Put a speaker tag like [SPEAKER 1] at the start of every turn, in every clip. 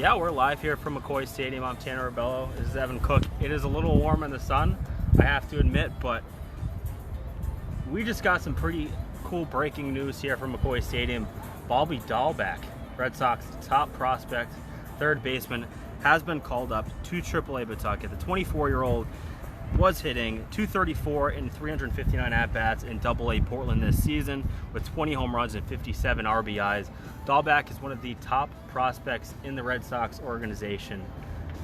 [SPEAKER 1] Yeah, we're live here from McCoy Stadium. I'm Tanner Rebello. This is Evan Cook. It is a little warm in the sun, I have to admit, but we just got some pretty cool breaking news here from McCoy Stadium. Dalbec, Red Sox top prospect, third baseman, has been called up to AAA Pawtucket. The 24-year-old was hitting .234 in 359 at-bats in AA Portland this season with 20 home runs and 57 RBIs. Dalbec is one of the top prospects in the Red Sox organization.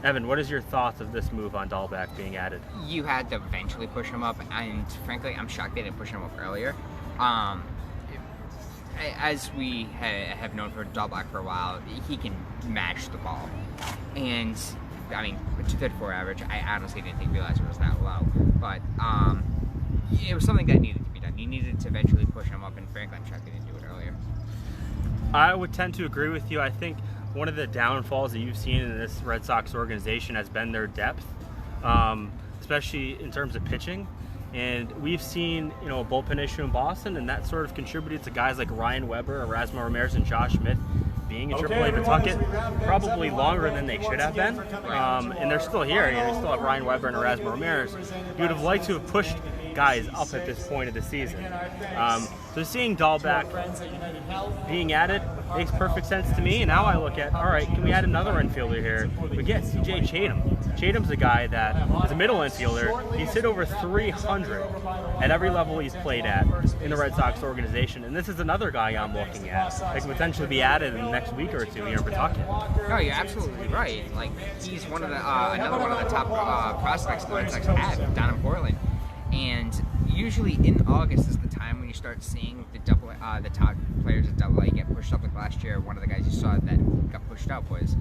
[SPEAKER 1] Evan, what is your thoughts of this move on Dalbec being added?
[SPEAKER 2] You had to eventually push him up, and frankly, I'm shocked they didn't push him up earlier. As we have known for Dalbec for a while, he can match the ball. And I mean, with 234 average, I honestly didn't realize it was that low. But it was something that needed to be done. You needed to eventually push him up, and frankly, I'm shocked they didn't do it earlier.
[SPEAKER 1] I would tend to agree with you. I think one of the downfalls that you've seen in this Red Sox organization has been their depth, especially in terms of pitching. And we've seen, a bullpen issue in Boston, and that sort of contributed to guys like Ryan Weber, Erasmo Ramirez, and Josh Smith being in AAA Pawtucket probably longer than they should have been. And they're still here. You still have Ryan Weber and Erasmo Ramirez. You would have liked to have pushed guys up at this point of the season. So seeing Dalbec being added makes perfect sense to me. And now I look at, all right, can we add another infielder here? We get C.J. Chatham. Chatham's a guy that is a middle infielder. He's hit over 300 at every level he's played at in the Red Sox organization. And this is another guy I'm looking at that could potentially be added in the next week or two here in Pawtucket.
[SPEAKER 2] No, you're absolutely right. Like, he's one of the another one of the top prospects the Red Sox have down in Portland. And usually in August is the time when you start seeing the top players at AA get pushed up. Like last year, one of the guys you saw that got pushed up was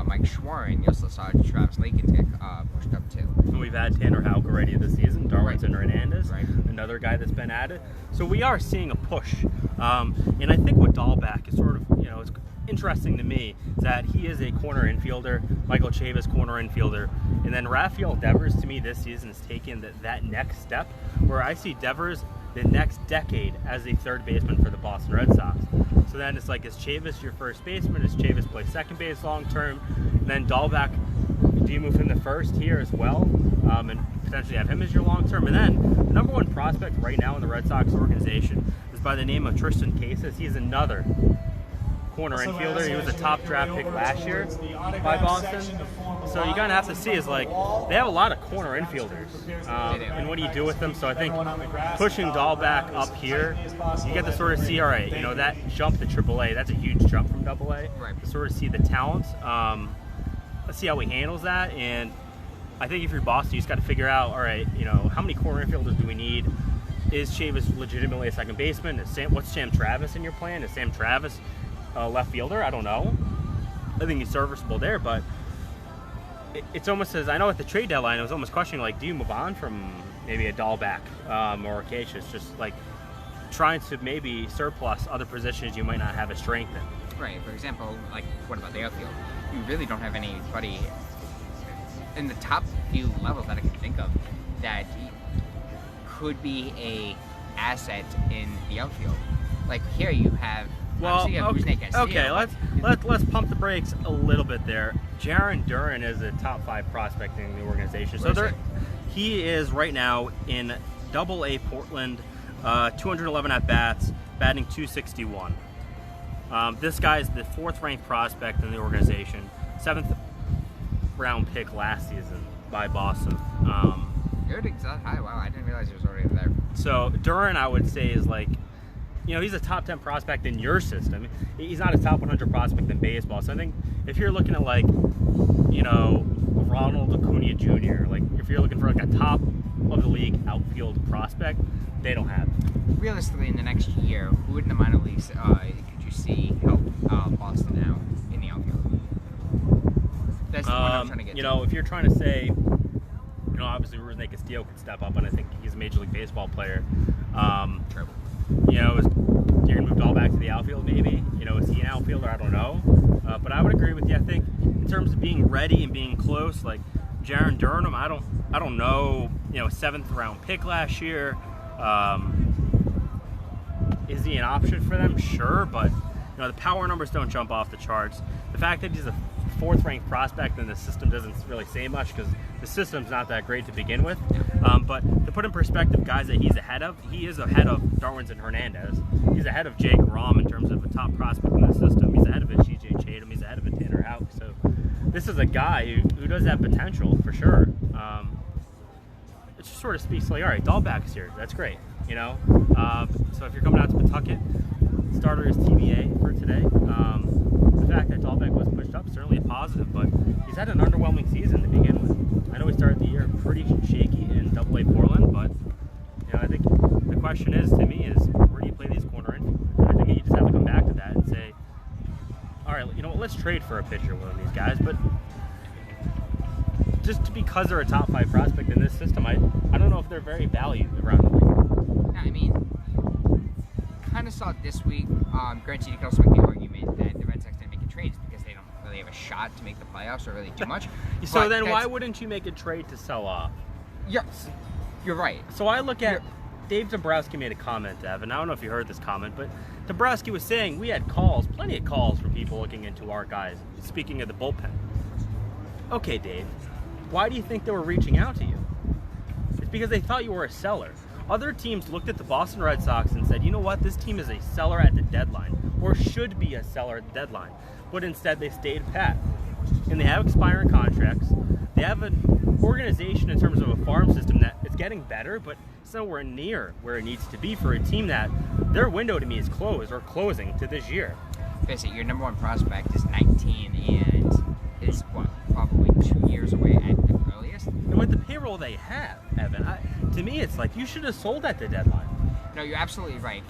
[SPEAKER 2] Mike Schwarren. You also saw Travis Lakins get pushed up too.
[SPEAKER 1] And we've had Tanner Houck already this season, Darwinson Hernandez, another guy that's been added. So we are seeing a push. And I think what Dalbec is sort of, it's interesting to me is that he is a corner infielder, Michael Chavis corner infielder, and then Rafael Devers to me this season has taken that next step where I see Devers the next decade as a third baseman for the Boston Red Sox. So then it's like, is Chavis your first baseman? Does Chavis play second base long term? And then Dalbec, do you move him to first here as well? And potentially have him as your long term? And then the number one prospect right now in the Red Sox organization is by the name of Tristan Casas. He's another corner infielder. He was a top draft pick last year by Boston. So you kind of have to see is like they have a lot of corner infielders, and what do you do with them? So I think pushing Dalbec up here, you get to sort of see, all right, that jump to AAA, that's a huge jump from AA. To sort of see the talent. Let's see how he handles that. And I think if you're Boston, you just got to figure out, all right, how many corner infielders do we need? Is Chavis legitimately a second baseman? What's Sam Travis in your plan? Is Sam Travis left fielder? I don't know. I think he's serviceable there, but it's almost as I know at the trade deadline, I was almost questioning, like, do you move on from maybe a Dalbec or a Casas, just like trying to maybe surplus other positions you might not have a strength in.
[SPEAKER 2] Right. For example, like, what about the outfield? You really don't have anybody in the top few levels that I can think of that could be a asset in the outfield. Like here, you have.
[SPEAKER 1] Well, okay, let's pump the brakes a little bit there. Jarren Duran is a top 5 prospect in the organization. So he is right now in AA Portland, 211 at-bats, batting .261. This guy's the 4th ranked prospect in the organization, 7th round pick last season by Boston.
[SPEAKER 2] Good, high. Wow, I didn't realize he was already there.
[SPEAKER 1] So Duran, I would say, is like, he's a top 10 prospect in your system. He's not a top 100 prospect in baseball. So I think if you're looking at like, Ronald Acuna Jr., like if you're looking for like a top of the league outfield prospect, they don't have it.
[SPEAKER 2] Realistically, in the next year, who in the minor leagues could you see help Boston out in the outfield? That's the point I'm trying to get to.
[SPEAKER 1] If you're trying to say, obviously Rusney Castillo could step up, and I think he's a Major League Baseball player.
[SPEAKER 2] True.
[SPEAKER 1] You're going to move Dalbec to the outfield maybe? Is he an outfielder? I don't know. But I would agree with you. I think in terms of being ready and being close, like Jarren Duran, I don't know, 7th round pick last year. Is he an option for them? Sure, but the power numbers don't jump off the charts. The fact that he's a fourth-ranked prospect and the system doesn't really say much because the system's not that great to begin with. But to put in perspective guys that he's ahead of, he is ahead of Darwinzon Hernandez. He's ahead of Jake Rom in terms of a top prospect in the system. He's ahead of a G.J. Chatham. He's ahead of a Tanner Houck. So this is a guy who does have potential for sure. It just sort of speaks like, all right, Dalbec's here. That's great, So if you're coming out to Pawtucket, starter is TBA for today. The fact that Dalbec was pushed up certainly a positive, but he's had an underwhelming season to begin with. I know he started the year pretty shaky in AA Portland, but I think the question is, to me, is where do you play these corner in? And I think you just have to come back to that and say, all right, let's trade for a pitcher, one of these guys, but just because they're a top 5 prospect in this system, I don't know if they're very valued around the league.
[SPEAKER 2] I mean, kind of saw it this week. Granted, you can also make the argument that the Red Sox didn't make a trade because they don't really have a shot to make the playoffs or really do much.
[SPEAKER 1] So then why wouldn't you make a trade to sell off?
[SPEAKER 2] You're right.
[SPEAKER 1] So I look at Dave Dombrowski made a comment, Evan. I don't know if you heard this comment, but Dombrowski was saying we had plenty of calls from people looking into our guys, speaking of the bullpen. Okay, Dave, why do you think they were reaching out to you? It's because they thought you were a seller. Other teams looked at the Boston Red Sox and said, you know what, this team is a seller at the deadline, or should be a seller at the deadline. But instead, they stayed pat. And they have expiring contracts. They have an organization in terms of a farm system that is getting better, but it's nowhere near where it needs to be for a team that their window to me is closed or closing to this year.
[SPEAKER 2] Basically, your number 1 prospect is 19 and is, probably 2 years away at the earliest.
[SPEAKER 1] And with the payroll they have, Evan, to me, it's like you should have sold at the deadline.
[SPEAKER 2] No, you're absolutely right.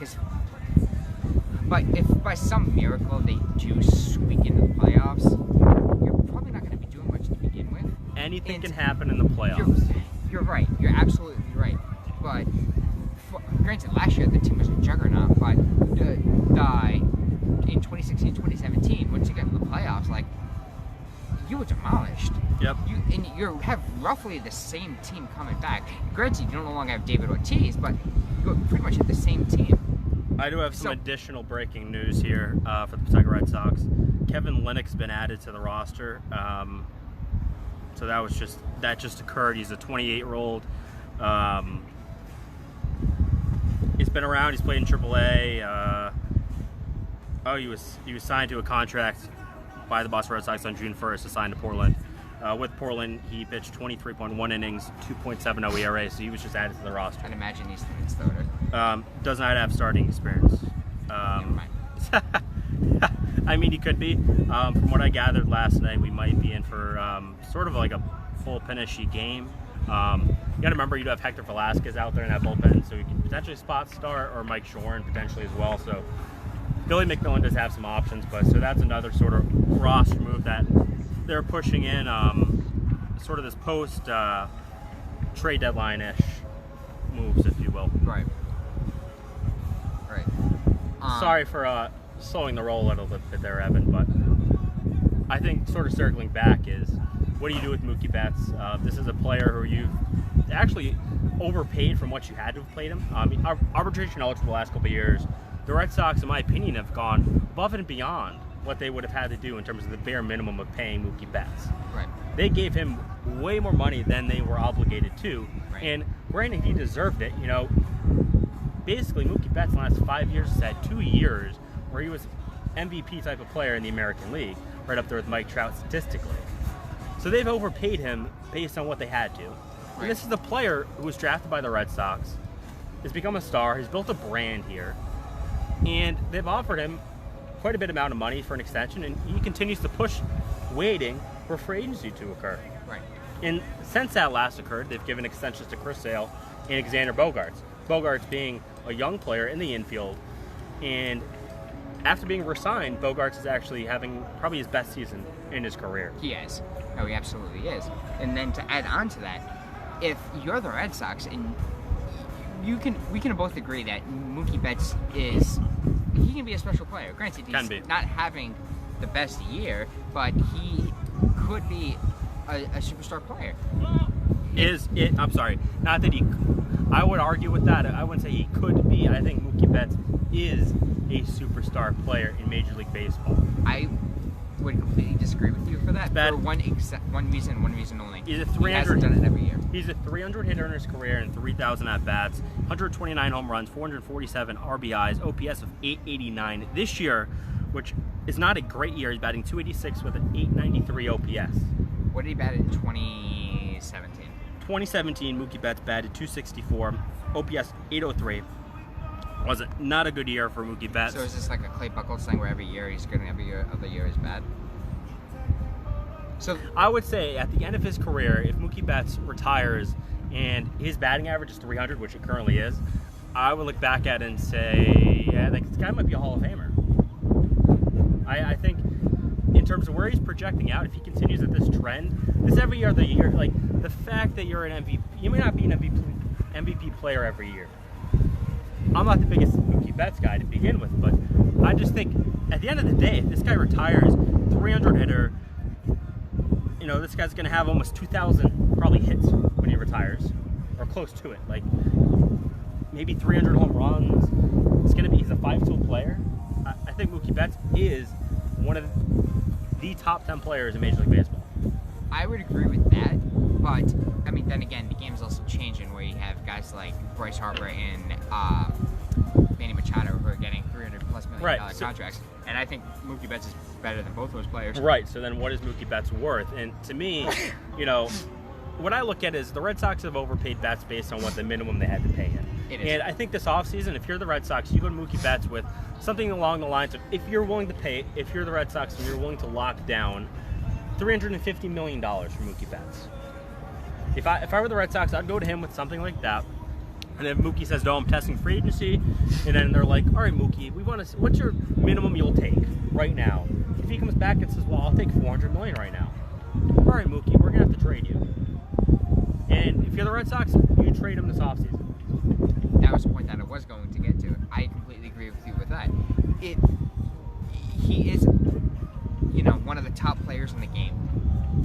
[SPEAKER 2] But if by some miracle they do squeak into the playoffs, you're probably not going to be doing much to begin with.
[SPEAKER 1] Anything can happen in the playoffs.
[SPEAKER 2] You're right. You're absolutely right. But granted, last year the team was a juggernaut. But in 2016, 2017, once you get into the playoffs, you were demolished.
[SPEAKER 1] Yep.
[SPEAKER 2] You have roughly the same team coming back. Granted, you don't no longer have David Ortiz, but you pretty much have the same team.
[SPEAKER 1] I do have some additional breaking news here for the Pawtucket Red Sox. Kevin Lennox's been added to the roster. So that just occurred. He's a 28-year-old. He's been around. He's played in AAA. He was signed to a contract by the Boston Red Sox on June 1st, assigned to Portland. With Portland, he pitched 23.1 innings, 2.70 ERA, so he was just added to the roster.
[SPEAKER 2] I'd imagine he's the starter.
[SPEAKER 1] Does not have starting experience.
[SPEAKER 2] Never mind.
[SPEAKER 1] I mean, he could be. From what I gathered last night, we might be in for sort of like a full finishy game. You got to remember, you'd have Hector Velasquez out there in that bullpen, so you can potentially spot start, or Mike Shorin potentially as well. So Billy McMillan does have some options, but so that's another sort of roster move that they're pushing in, sort of this post trade deadline-ish moves, if you will.
[SPEAKER 2] Right.
[SPEAKER 1] Sorry for slowing the roll a little bit there, Evan, but I think sort of circling back is, what do you do with Mookie Betts? This is a player who you've actually overpaid from what you had to have played him. Arbitration eligible the last couple of years. The Red Sox, in my opinion, have gone above and beyond what they would have had to do in terms of the bare minimum of paying Mookie Betts.
[SPEAKER 2] Right.
[SPEAKER 1] They gave him way more money than they were obligated to,
[SPEAKER 2] right.
[SPEAKER 1] And granted, he deserved it. Basically, Mookie Betts in the last 5 years has had 2 years where he was MVP type of player in the American League, right up there with Mike Trout statistically. So they've overpaid him based on what they had to. Right. And this is the player who was drafted by the Red Sox, has become a star, has built a brand here, and they've offered him quite a bit amount of money for an extension, and he continues to push, waiting for free agency to occur.
[SPEAKER 2] Right.
[SPEAKER 1] And since that last occurred, they've given extensions to Chris Sale and Xander Bogaerts. Bogaerts being a young player in the infield, and after being re-signed, Bogaerts is actually having probably his best season in his career.
[SPEAKER 2] He is. Oh, he absolutely is. And then to add on to that, if you're the Red Sox, and we can both agree that Mookie Betts he can be a special player. Granted, he's not having the best year, but he could be a superstar player.
[SPEAKER 1] I'm sorry, not that I would argue with that. I wouldn't say he could be. I think Mookie Betts is a superstar player in Major League Baseball.
[SPEAKER 2] I would completely disagree with you for that. For one reason only.
[SPEAKER 1] He
[SPEAKER 2] hasn't done it every year.
[SPEAKER 1] He's a 300 hitter in his career and 3,000 at bats, 129 home runs, 447 RBIs, OPS of 889 this year, which is not a great year. He's batting 286 with an 893 OPS.
[SPEAKER 2] What did he bat in 2017?
[SPEAKER 1] 2017, Mookie Betts batted 264, OPS 803. Was it not a good year for Mookie Betts?
[SPEAKER 2] So is this like a Clay Buchholz thing where every year he's good and every other year is bad? So
[SPEAKER 1] I would say at the end of his career, if Mookie Betts retires and his batting average is 300, which it currently is, I would look back at it and say, yeah, this guy might be a Hall of Famer. I think in terms of where he's projecting out, if he continues at this trend, this every other year, like the fact that you're an MVP, you may not be an MVP player every year. I'm not the biggest Mookie Betts guy to begin with, but I just think at the end of the day, if this guy retires, 300 hitter, you know, this guy's going to have almost 2,000 probably hits when he retires, or close to it. Like maybe 300 home runs. It's going to be, he's a 5-tool player. I think Mookie Betts is one of the top 10 players in Major League Baseball.
[SPEAKER 2] I would agree with that, but I mean, then again, the game's also changing where you have guys like Bryce Harper and Manny Machado who are getting $300+ million contracts, and I think Mookie Betts is better than both those players.
[SPEAKER 1] Right. So then, what is Mookie Betts worth? And to me, you know, what I look at is the Red Sox have overpaid Betts based on what the minimum they had to pay him. And I think this offseason, if you're the Red Sox, you go to Mookie Betts with something along the lines of, if you're willing to pay, if you're the Red Sox and you're willing to lock down $350 million for Mookie Betts. If I were the Red Sox, I'd go to him with something like that. And then Mookie says, no, I'm testing free agency. And then they're like, all right, Mookie, we want to. What's your minimum you'll take right now? If he comes back and says, well, I'll take $400 million right now. All right, Mookie, we're going to have to trade you. And if you're the Red Sox, you trade him this offseason.
[SPEAKER 2] That was the point that I was going to get to. I completely agree with you with that. He is, you know, one of the top players in the game.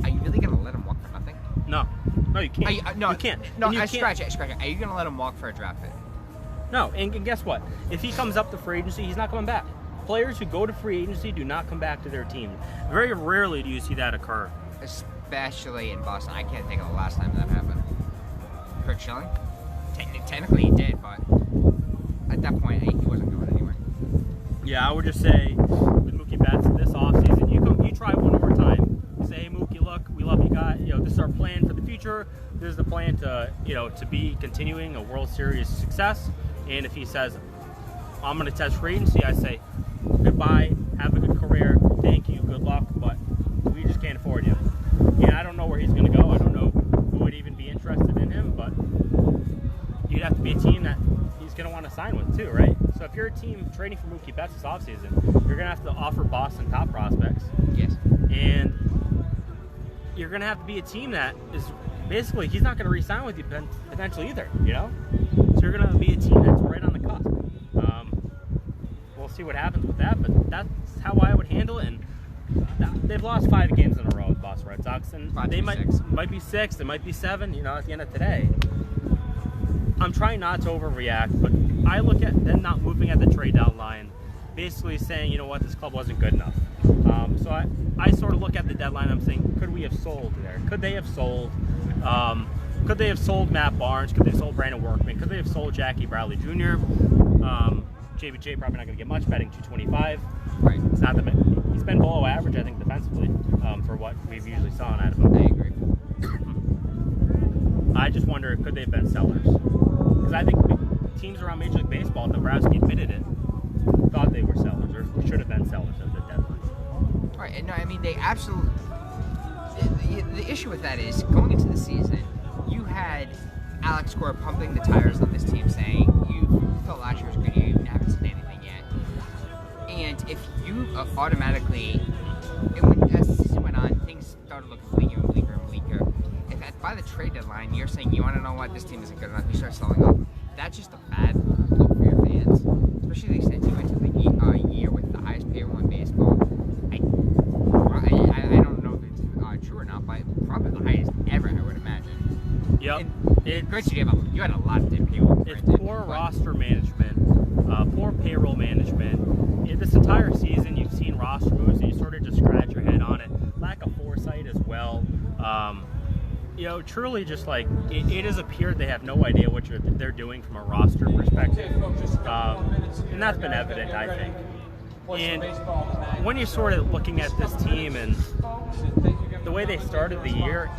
[SPEAKER 2] Are you really going to let him walk for nothing?
[SPEAKER 1] No, you can't. You can't.
[SPEAKER 2] No, scratch it. Are you going to let him walk for a draft pick?
[SPEAKER 1] No, and guess what? If he comes up to free agency, he's not coming back. Players who go to free agency do not come back to their team. Very rarely do you see that occur.
[SPEAKER 2] Especially in Boston. I can't think of the last time that happened. Kurt Schilling? Technically he did, but at that point he wasn't going anywhere.
[SPEAKER 1] Yeah, I would just say with Mookie Betts this offseason, you try one more time. Say, hey, Mookie, look, we love you guys. You know, this is our plan for the future. This is the plan to, you know, to be continuing a World Series success. And if he says, I'm going to test free agency, I say, goodbye, have a good career, thank you, good luck, but we just can't afford you. And I don't know where he's going to go. I don't know who would even be interested in him, but you'd have to be a team that he's going to want to sign with too, right? So if you're a team trading for Mookie Betts this offseason, you're going to have to offer Boston top prospects.
[SPEAKER 2] Yes.
[SPEAKER 1] And you're going to have to be a team that is basically, he's not going to re-sign with you potentially either, you know? So you're going to be a team that's right on the cusp. We'll see what happens with that, but that's how I would handle it. And they've lost 5 games in a row with the Boston Red Sox, and they might be 6, it might be 7, you know, at the end of today. I'm trying not to overreact, but I look at them not moving at the trade deadline, basically saying, you know what, this club wasn't good enough. So I sort of look at the deadline, I'm saying, could we have sold there? Could they have sold? Could they have sold Matt Barnes? Could they have sold Brandon Workman? Could they have sold Jackie Bradley Jr.? JBJ probably not going to get much, batting 225.
[SPEAKER 2] Right.
[SPEAKER 1] It's not the he's been below average, I think, defensively for what we've usually saw out of him.
[SPEAKER 2] I agree.
[SPEAKER 1] I just wonder, could they have been sellers? Because I think teams around Major League Baseball, Nebraska admitted it, thought they were sellers or should have been sellers at the deadline.
[SPEAKER 2] Right. And no, I mean, they absolutely. The issue with that is going into the season, you had Alex Cora pumping the tires on this team, saying you felt last year was good, you haven't seen anything yet. And if you automatically, as the season went on, things started looking bleaker and bleaker and bleaker. If by the trade deadline you're saying, you want to know what, this team isn't good enough, you start selling off, that's just a bad look for your fans. Especially since you went to the year with the highest payroll in baseball. I don't know if it's true or not, but probably the highest ever, I would imagine.
[SPEAKER 1] Yep.
[SPEAKER 2] Granted, you had a lot of payroll.
[SPEAKER 1] It's poor roster management poor payroll management. This entire season, you've seen roster moves and you sort of just scratch your head on it. Lack of foresight as well. Truly just like, it has appeared they have no idea what they're doing from a roster perspective. And that's been evident, I think. And when you're sort of looking at this team and the way they started the year,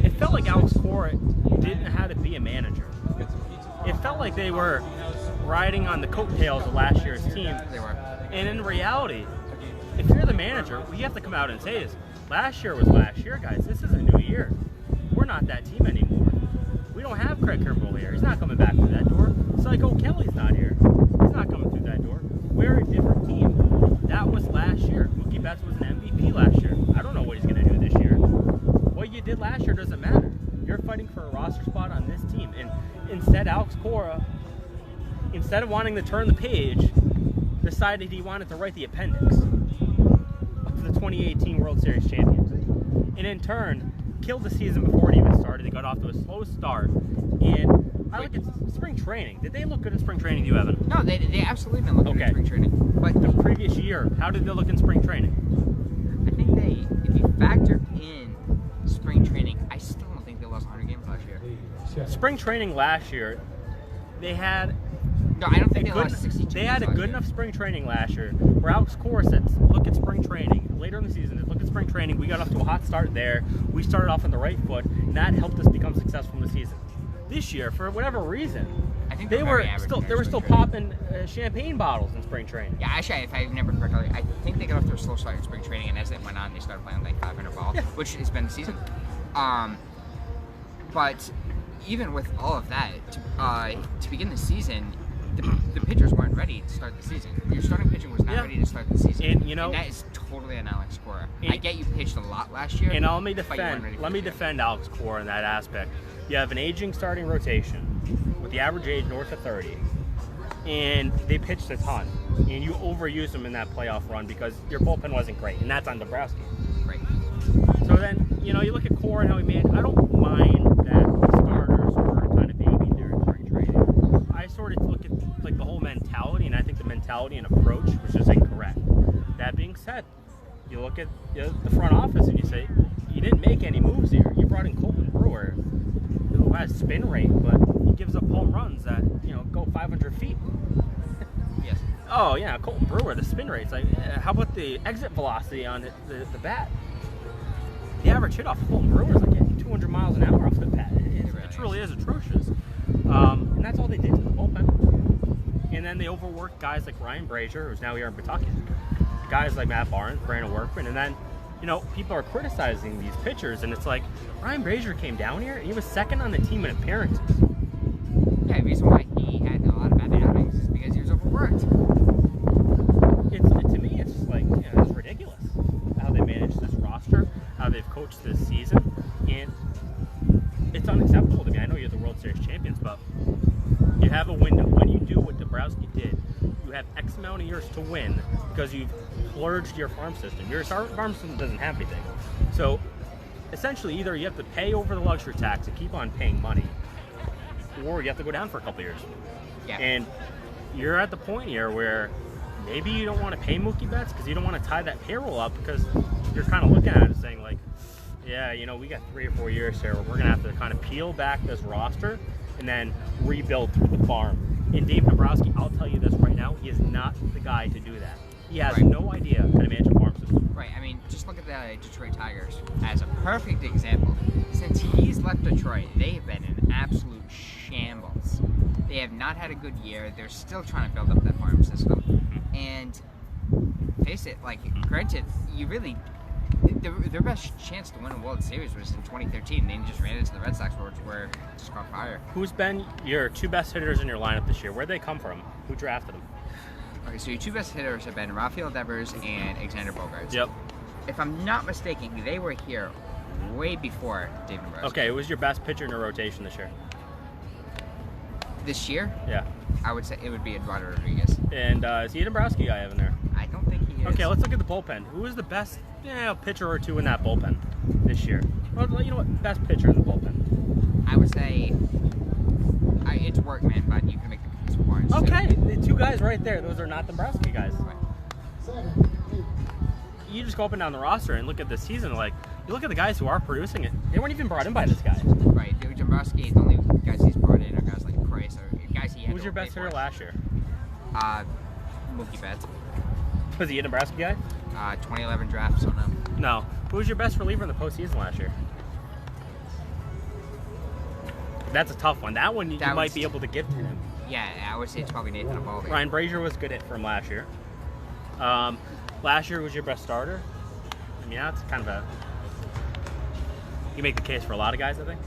[SPEAKER 1] it felt like Alex Cora didn't know how to be a manager. It felt like they were riding on the coattails of last year's team.
[SPEAKER 2] They were.
[SPEAKER 1] And in reality, if you're the manager, we have to come out and say this. Last year was last year, guys. This is a new year. We're not that team anymore. We don't have Craig Kimbrell here. He's not coming back through that door. Psycho Kelly's not here. He's not coming through that door. We're a different team. That was last year. Mookie Betts was an MVP last year. I don't know what he's going to do this year. What you did last year doesn't matter. You're fighting for a roster spot on this team. And instead, Alex Cora, instead of wanting to turn the page, decided he wanted to write the appendix of the 2018 World Series champions. And in turn, killed the season before it even started. They got off to a slow start. And I look at spring training. Did they look good in spring training, to you, Evan?
[SPEAKER 2] No, they absolutely didn't look good in spring training.
[SPEAKER 1] But the previous year, how did they look in spring training?
[SPEAKER 2] I think if you factor in spring training, I still don't think they lost 100 games last year.
[SPEAKER 1] Spring training last year, they had...
[SPEAKER 2] No, I don't think they lost 62
[SPEAKER 1] They had a good enough spring training last year where Alex Cora said, look at spring training. Later in the season, look at spring training. We got off to a hot start there. We started off on the right foot, and that helped us become successful in the season. This year, for whatever reason,
[SPEAKER 2] I think
[SPEAKER 1] they were still popping champagne bottles in spring training.
[SPEAKER 2] Yeah, actually, if I remember correctly, I think they got off to a slow start in spring training, and as they went on, they started playing like 500 ball, which has been the season. But even with all of that, to begin the season, the pitchers weren't ready to start the season. Your starting pitching was not ready to start the season, and that is totally on Alex Cora. I get you pitched a lot last year,
[SPEAKER 1] and let me defend Alex Cora in that aspect. You have an aging starting rotation with the average age north of 30, and they pitched a ton, and you overused them in that playoff run because your bullpen wasn't great, and that's on Dombrowski.
[SPEAKER 2] Right.
[SPEAKER 1] So then, you look at Cora and how he made. I don't mind that the starters were kind of baby during spring training. I sort of look at like the whole mentality, and I think the mentality and approach was just incorrect. That being said, you look at the front office and you say, you didn't make any moves here. You brought in Colton Brewer, who has spin rate, but he gives up home runs that go 500 feet.
[SPEAKER 2] Yes.
[SPEAKER 1] Oh yeah, Colton Brewer, the spin rate's like, how about the exit velocity on the bat? The average hit off of Colton Brewer is like getting 200 miles an hour off the bat. It truly is atrocious. And that's all they did to the bullpen. And then they overworked guys like Ryan Brazier, who's now here in Pawtucket. Guys like Matt Barnes, Brandon Workman, and then people are criticizing these pitchers, and it's like, Ryan Brazier came down here, and he was second on the team in appearances.
[SPEAKER 2] Yeah, the reason why he had a lot of bad outings is because he was overworked.
[SPEAKER 1] To me, it's just like, it's ridiculous how they managed this roster, how they've coached this season, and it's unacceptable to me. I know you're the World Series champions, but you have a window. When you do what Dombrowski did, you have X amount of years to win because you've purged your farm system. Your farm system doesn't have anything. So essentially, either you have to pay over the luxury tax and keep on paying money, or you have to go down for a couple years.
[SPEAKER 2] Yeah.
[SPEAKER 1] And you're at the point here where maybe you don't want to pay Mookie Betts because you don't want to tie that payroll up, because you're kind of looking at it saying like, yeah, we got 3 or 4 years here where we're going to have to kind of peel back this roster and then rebuild through the farm. And Dave Dombrowski, I'll tell you this right now, he is not the guy to do that. He has no idea how to manage a farm system.
[SPEAKER 2] Right, I mean, just look at the Detroit Tigers as a perfect example. Since he's left Detroit, they have been in absolute shambles. They have not had a good year. They're still trying to build up that farm system. And face it, like, granted, their best chance to win a World Series was in 2013. They just ran into the Red Sox, which were just caught fire.
[SPEAKER 1] Who's been your 2 best hitters in your lineup this year? Where'd they come from? Who drafted them?
[SPEAKER 2] Okay, so your 2 best hitters have been Rafael Devers and Alexander Bogaerts.
[SPEAKER 1] Yep.
[SPEAKER 2] If I'm not mistaken, they were here way before Dave Dombrowski.
[SPEAKER 1] Okay, who was your best pitcher in your rotation this year?
[SPEAKER 2] This year?
[SPEAKER 1] Yeah.
[SPEAKER 2] I would say it would be Eduardo Rodriguez.
[SPEAKER 1] And is he a Dombrowski guy in there?
[SPEAKER 2] I don't think he is.
[SPEAKER 1] Okay, let's look at the bullpen. Who is the best pitcher or two in that bullpen this year? Well, you know what? Best pitcher in the bullpen.
[SPEAKER 2] I would say it's Workman, but you can make the It's Barnes, too.
[SPEAKER 1] Okay, the two guys right there, those are not Dombrowski guys.
[SPEAKER 2] Right.
[SPEAKER 1] You just go up and down the roster and look at the season, like, you look at the guys who are producing it, they weren't even brought in by this guy.
[SPEAKER 2] Right. Dombrowski, the only guys he's brought in are guys like Price or guys he had.
[SPEAKER 1] Who was your best hitter last year?
[SPEAKER 2] Mookie Betts.
[SPEAKER 1] Was he a Nebraska guy?
[SPEAKER 2] 2011 draft, so no.
[SPEAKER 1] No. Who was your best reliever in the postseason last year? That's a tough one. That one you might be able to give to him.
[SPEAKER 2] Yeah, I would say it's probably Nathan Eovaldi.
[SPEAKER 1] Ryan Brazier was good from last year. Last year was your best starter. I mean, that's kind of a... You make the case for a lot of guys, I think.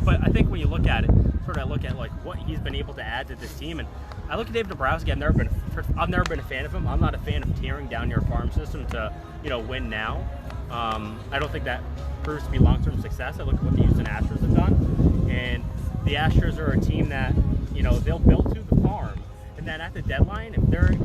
[SPEAKER 1] But I think when you look at it, sort of look at like what he's been able to add to this team, and I look at David Dombrowski. I've never been a fan of him. I'm not a fan of tearing down your farm system to win now. I don't think that proves to be long-term success. I look at what the Houston Astros have done, and the Astros are a team that they'll build to the farm, and then at the deadline, if they're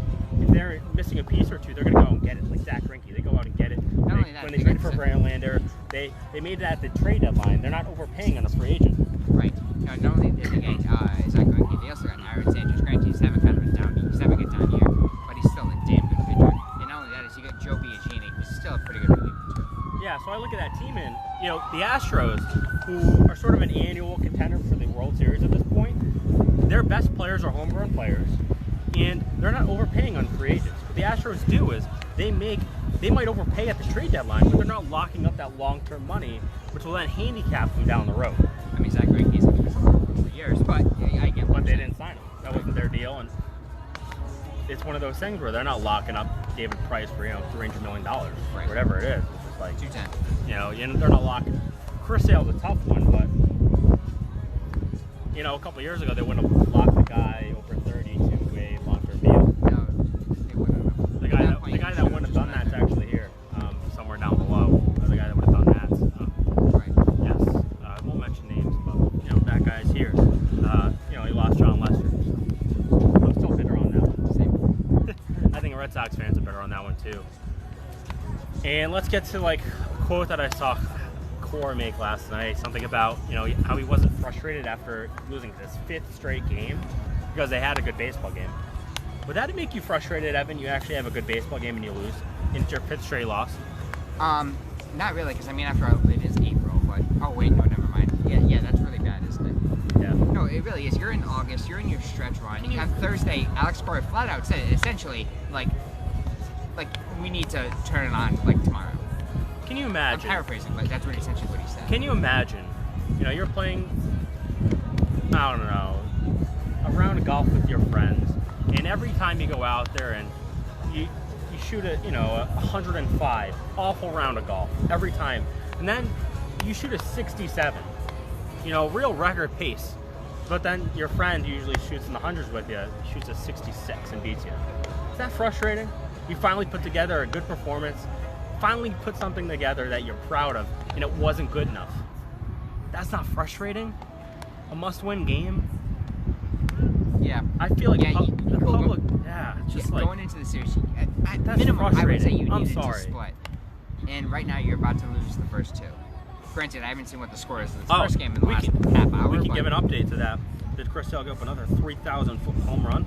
[SPEAKER 1] missing a piece or two, they're going to go out and get it. Like Zach Greinke, they go out and get it. When they traded for Verlander, they made it at the trade deadline. They're not overpaying on a free agent.
[SPEAKER 2] Right. Not only did they get Zach Greinke, they also got Aaron Sanchez. Granted, he's having kind of a down year, but he's still a damn good pitcher. And not only that is you got Joe Biagini, who's still a pretty good reliever too.
[SPEAKER 1] Yeah, so I look at that team and the Astros, who are sort of an annual contender for the World Series at this point, their best players are homegrown players, and they're not overpaying on free agents. What the Astros do is they might overpay at the trade deadline, but they're not locking up that long-term money, which will then handicap them down the road.
[SPEAKER 2] I mean, Zach Greinke's been for years, but I get what
[SPEAKER 1] they didn't sign him. That wasn't their deal, and it's one of those things where they're not locking up David Price for $300 million, right, whatever it is. It's just like
[SPEAKER 2] 210.
[SPEAKER 1] They're not locking. Chris Sale's a tough one, but a couple years ago they wouldn't have locked the guy over 30 to a long-term deal.
[SPEAKER 2] No, they wouldn't have.
[SPEAKER 1] The guy that wouldn't have done that's actually here, somewhere down below. The guy that would have done that.
[SPEAKER 2] Right.
[SPEAKER 1] Yes. I won't mention names, but that guy's here. He lost John Lester. I'm still bitter on that one. Same. I think Red Sox fans are better on that one too. And let's get to a quote that I saw Core make last night. Something about how he wasn't frustrated after losing this 5th straight game because they had a good baseball game. Would that make you frustrated, Evan? You actually have a good baseball game and you lose in your 5th straight loss?
[SPEAKER 2] Not really, because after all, it is April. But oh wait, no, never mind. Yeah, that's really bad, isn't it?
[SPEAKER 1] Yeah.
[SPEAKER 2] No, it really is. You're in August. You're in your stretch run. On Thursday, Alex Cora flat out said essentially like we need to turn it on tomorrow.
[SPEAKER 1] Can you imagine?
[SPEAKER 2] I'm paraphrasing, but that's essentially what he said.
[SPEAKER 1] Can you imagine? You're playing, I don't know, a round of golf with your friends, and every time you go out there and you shoot a 105, awful round of golf every time, and then you shoot a 67, real record pace, but then your friend who usually shoots in the hundreds with you shoots a 66 and beats you. Is that frustrating? You finally put together a good performance, finally put something together that you're proud of, and it wasn't good enough. That's not frustrating? A must-win game?
[SPEAKER 2] Yeah.
[SPEAKER 1] I feel like the public, just
[SPEAKER 2] going into the series, at
[SPEAKER 1] that's
[SPEAKER 2] minimum, I would say you
[SPEAKER 1] I'm
[SPEAKER 2] needed
[SPEAKER 1] sorry.
[SPEAKER 2] to split. And right now, you're about to lose the first 2. Granted, I haven't seen what the score is. It's the first game in the last half hour.
[SPEAKER 1] We can give an update to that. Did Chris Sale go up another 3,000-foot home run?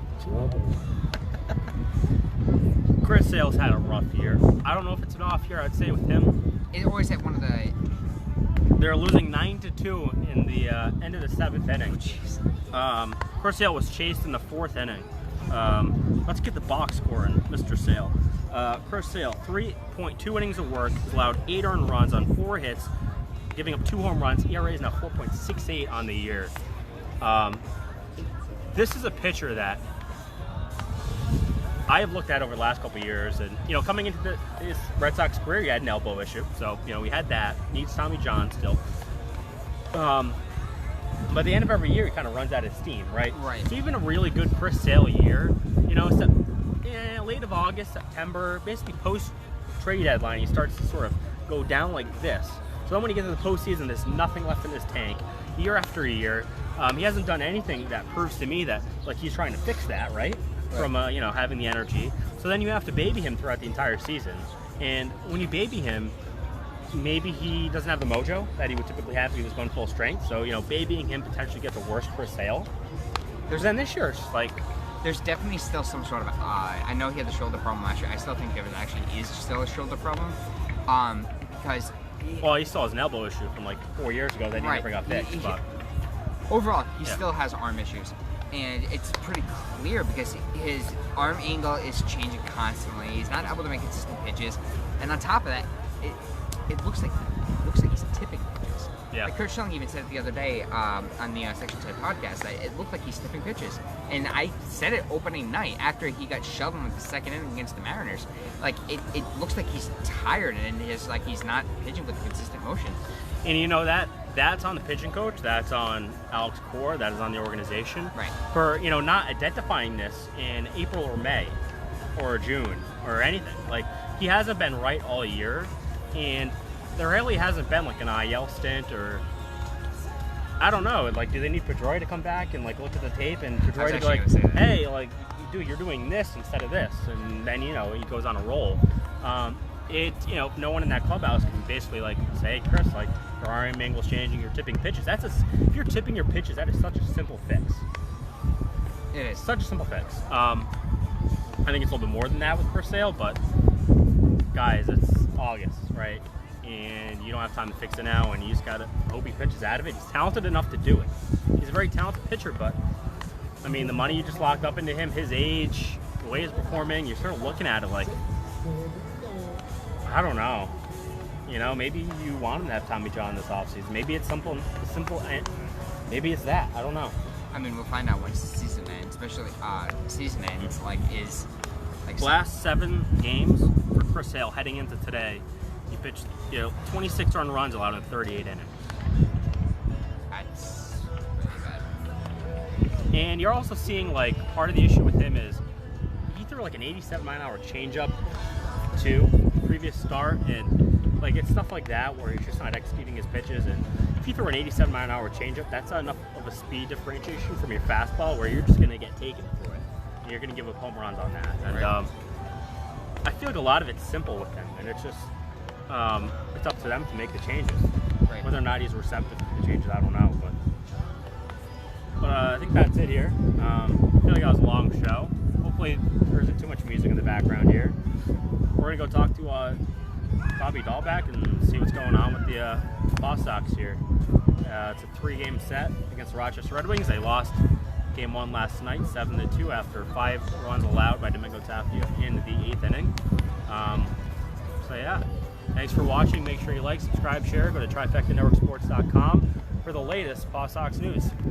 [SPEAKER 1] Chris Sale's had a rough year. I don't know if it's an off year. I'd say with him,
[SPEAKER 2] it always had one of the.
[SPEAKER 1] They're losing 9-2 in the end of the 7th inning. Chris Sale was chased in the 4th inning. Let's get the box score in, Mr. Sale. Chris Sale, 3.2 innings of work, has allowed 8 earned runs on 4 hits, giving up 2 home runs. ERA is now 4.68 on the year. This is a pitcher that I have looked at over the last couple of years, and coming into his Red Sox career, he had an elbow issue, so we had that. Needs Tommy John still. But at the end of every year, he kind of runs out of steam, right?
[SPEAKER 2] Right.
[SPEAKER 1] So even a really good Chris Sale year, late of August, September, basically post trade deadline, he starts to sort of go down like this. So then when you get to the postseason, there's nothing left in his tank. Year after year, he hasn't done anything that proves to me that he's trying to fix that, right? From having the energy. So then you have to baby him throughout the entire season. And when you baby him, maybe he doesn't have the mojo that he would typically have if he was going full strength. So, babying him potentially gets a worse Chris Sale. Then this year, it's just like,
[SPEAKER 2] there's definitely still some sort of. I know he had the shoulder problem last year. I still think there actually is still a shoulder problem, because.
[SPEAKER 1] Well, he still has an elbow issue from like 4 years ago that he never got fixed. But
[SPEAKER 2] overall, he still has arm issues, and it's pretty clear because his arm angle is changing constantly. He's not able to make consistent pitches, and on top of that, it looks like he's tipping pitches.
[SPEAKER 1] Yeah.
[SPEAKER 2] Like Kurt Schilling even said it the other day on the Section 10 podcast that it looked like he's tipping pitches, and I said it opening night after he got shoved in the second inning against the Mariners. Like it looks like he's tired and he's not pitching with consistent motion.
[SPEAKER 1] And you know that's on the pitching coach, that's on Alex Cora, that is on the organization.
[SPEAKER 2] Right.
[SPEAKER 1] For, not identifying this in April or May or June or anything. Like, he hasn't been right all year, and there really hasn't been like an IL stint or I don't know. Like, do they need Pedroia to come back and like look at the tape and Pedroia to be like, hey, like, dude, you're doing this instead of this, and then he goes on a roll. No one in that clubhouse can basically like say, hey, Chris, like, your arm angle's changing, you're tipping pitches. If you're tipping your pitches, that is such a simple fix.
[SPEAKER 2] It is
[SPEAKER 1] such a simple fix. I think it's a little bit more than that with Chris Sale, but guys, it's August, right? And you don't have time to fix it now, and you just gotta hope he pitches out of it. He's talented enough to do it. He's a very talented pitcher, but I mean, the money you just locked up into him, his age, the way he's performing, you're sort of looking at it like, I don't know. Maybe you want him to have Tommy John this offseason. Maybe it's simple. Maybe it's that. I don't know.
[SPEAKER 2] I mean, we'll find out once the season ends, especially season ends.
[SPEAKER 1] Last 7 games for Chris Sale heading into today. He pitched, 26 earned runs allowed in 38 innings.
[SPEAKER 2] That's really bad.
[SPEAKER 1] And you're also seeing, like, part of the issue with him is he threw like an 87-mile-an-hour changeup to previous start, and like it's stuff like that where he's just not executing his pitches. And if you throw an 87-mile-an-hour changeup, that's not enough of a speed differentiation from your fastball where you're just going to get taken for it. And you're going to give up home runs on that. And I feel like a lot of it's simple with him, and it's just it's up to them to make the changes.
[SPEAKER 2] Right.
[SPEAKER 1] Whether or not he's receptive to the changes, I don't know. But I think that's it here. I feel like that was a long show. Hopefully there isn't too much music in the background here. We're going to go talk to Bobby Dalbec and see what's going on with the PawSox here. It's a 3-game set against the Rochester Red Wings. They lost game 1 last night, 7-2, after 5 runs allowed by Domingo Tapia in the 8th inning. So yeah, thanks for watching. Make sure you like, subscribe, share. Go to TrifectaNetworkSports.com for the latest PawSox news.